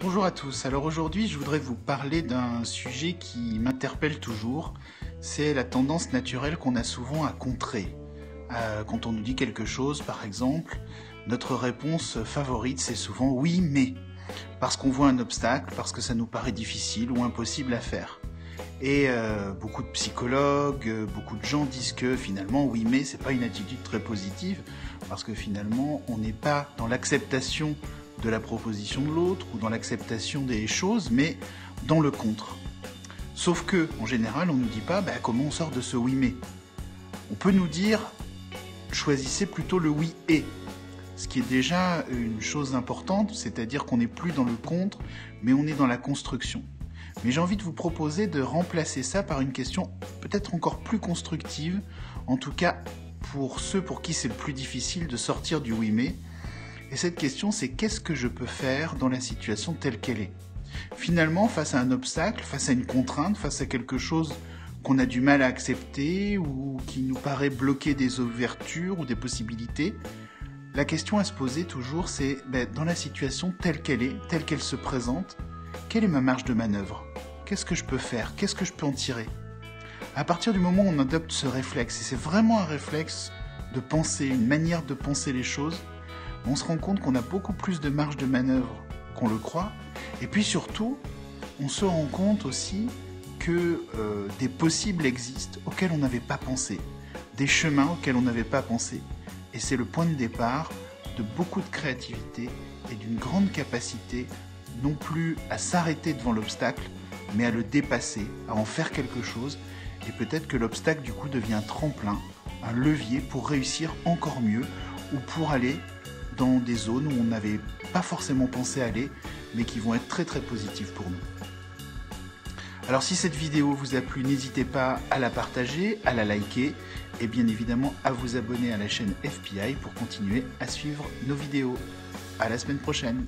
Bonjour à tous, alors aujourd'hui je voudrais vous parler d'un sujet qui m'interpelle toujours, c'est la tendance naturelle qu'on a souvent à contrer. Quand on nous dit quelque chose par exemple, notre réponse favorite c'est souvent oui mais, parce qu'on voit un obstacle, parce que ça nous paraît difficile ou impossible à faire. Et beaucoup de psychologues, beaucoup de gens disent que finalement oui mais c'est pas une attitude très positive, parce que finalement on n'est pas dans l'acceptation de la proposition de l'autre ou dans l'acceptation des choses, mais dans le contre. Sauf que, en général, on ne nous dit pas comment on sort de ce oui mais. On peut nous dire choisissez plutôt le oui et, ce qui est déjà une chose importante, c'est-à-dire qu'on n'est plus dans le contre, mais on est dans la construction. Mais j'ai envie de vous proposer de remplacer ça par une question peut-être encore plus constructive, en tout cas pour ceux pour qui c'est le plus difficile de sortir du oui mais. Et cette question, c'est qu'est-ce que je peux faire dans la situation telle qu'elle est ? Finalement, face à un obstacle, face à une contrainte, face à quelque chose qu'on a du mal à accepter ou qui nous paraît bloquer des ouvertures ou des possibilités, la question à se poser toujours, c'est dans la situation telle qu'elle se présente, quelle est ma marge de manœuvre ? Qu'est-ce que je peux faire ? Qu'est-ce que je peux en tirer ? À partir du moment où on adopte ce réflexe, et c'est vraiment un réflexe de penser, une manière de penser les choses, on se rend compte qu'on a beaucoup plus de marge de manœuvre qu'on le croit. Et puis surtout, on se rend compte aussi que des possibles existent auxquels on n'avait pas pensé, des chemins auxquels on n'avait pas pensé. Et c'est le point de départ de beaucoup de créativité et d'une grande capacité, non plus à s'arrêter devant l'obstacle, mais à le dépasser, à en faire quelque chose. Et peut-être que l'obstacle du coup devient un tremplin, un levier pour réussir encore mieux ou pour aller dans des zones où on n'avait pas forcément pensé aller, mais qui vont être très très positives pour nous. Alors si cette vidéo vous a plu, n'hésitez pas à la partager, à la liker, et bien évidemment à vous abonner à la chaîne FPI pour continuer à suivre nos vidéos. À la semaine prochaine.